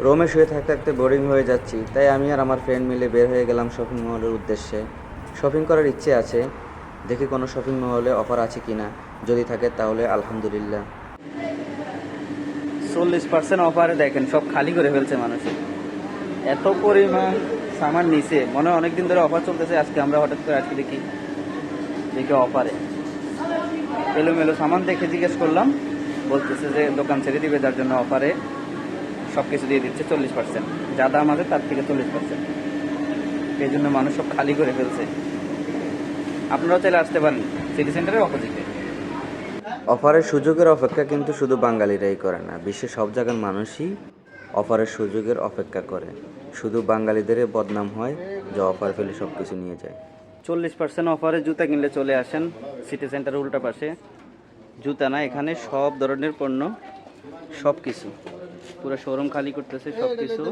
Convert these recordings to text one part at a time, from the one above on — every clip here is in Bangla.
রোমে শুয়ে থাকতে থাকতে বোরিং হয়ে যাচ্ছি, তাই আমি আর আমার ফ্রেন্ড মিলে বের হয়ে গেলাম শপিং মলের উদ্দেশ্যে। শপিং করার ইচ্ছে আছে, দেখি কোনো শপিং মলে অফার আছে কি না। যদি থাকে তাহলে আলহামদুলিল্লাহ। 40% অফারে দেখেন সব খালি করে ফেলছে মানুষ। এত পরিমাণ সামান নিচে, মনে হয় অনেকদিন ধরে অফার চলতেছে, আজকে আমরা হঠাৎ করে আজকে দেখি দেখি অফারে এলোমেলো সামান দেখে জিজ্ঞেস করলাম, বলতেছে যে দোকান ছেড়ে দিবে, যার জন্য অফারে সব কিছু দিয়ে দিচ্ছে 40%, যা দাম আছে তার থেকে 40%। এই জন্য মানুষ সব খালি করে ফেলছে। আপনারাও চাইলে আসতে পারেন সিটি সেন্টারের অপোজিটে। অফারের সুযোগের অপেক্ষা কিন্তু শুধু বাঙালিরাই করে না, বিশ্বের সব জায়গার মানুষই অফারের সুযোগের অপেক্ষা করে। শুধু বাঙালিদেরই বদনাম হয় যে অফার পেলে সব কিছু নিয়ে যায়। 40% অফারে জুতা কিনলে চলে আসেন সিটি সেন্টারের উল্টা পাশে। জুতা না, এখানে সব ধরনের পণ্য, সব কিছু পুরো শোরুম খালি করতেছে, সব কিছু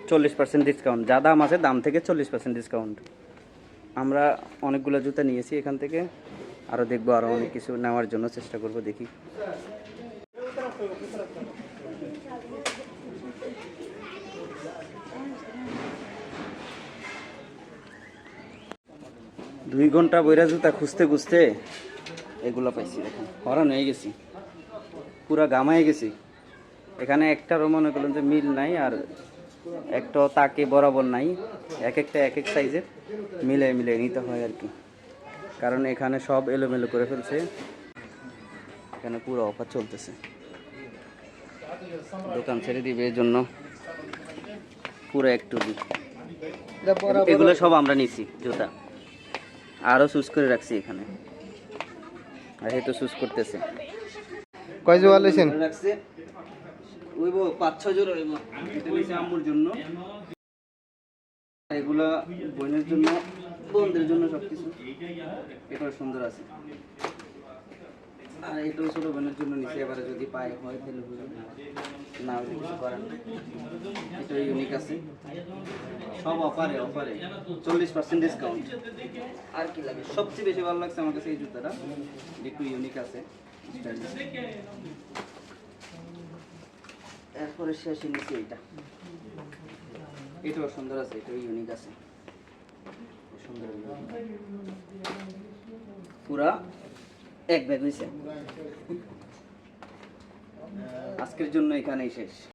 40% ডিসকাউন্ট, যা দাম আছে দাম থেকে 40% ডিসকাউন্ট। আমরা অনেকগুলো জুতা নিয়েছি এখান থেকে, আরও দেখবো, আরও অনেক কিছু নেওয়ার জন্য চেষ্টা করব, দেখি। দুই ঘন্টা বইরা জুতা খুঁজতে খুঁজতে এগুলো পাইছি, দেখেন হরান হয়ে গেছি, পুরা গামায় গেছি। এখানে একটারও মনে করলেন যে মিল নাই, আর একটাও তাকে বরাবর নাই, এক একটা এক এক সাইজের মিলে মিলে নিতে হয় আর কি, কারণ এখানে সব এলোমেলো করে ফেলছে। এখানে পুরো অফার চলতেছে, দোকান ছেড়ে দিবে এই জন্য পুরো একটু এগুলো সব আমরা নিছি জুতা, আরও চুজ করে রাখছি এখানে, আর এই তো চুজ করতেছে। কয় জোড়া লেছেন? রাখছে ওইব 5-6 জোড়া হইব। এটা নিচে আম্মুর জন্য, এগুলা বোনের জন্য, বোনদের জন্য সবকিছু। এটাও সুন্দর আছে, আর এটাও ছোট বোনের জন্য নিচে, এবারে যদি পায়ে হয় তাহলে না হলে কিছু করার নেই। এটা ইউনিক আছে, সব অফারে অফারে 40% ডিসকাউন্ট। আর কি লাগে, সবচেয়ে বেশি ভালো লাগছে আমার কাছে এই জুতাটা, একটু ইউনিক আছে। এরপরে শেষে নিচে এইটা, এটাও সুন্দর আছে, এটাও ইউনিক আছে, সুন্দর পুরা এক ব্যাগ হয়েছে। আজকের জন্য এখানেই শেষ।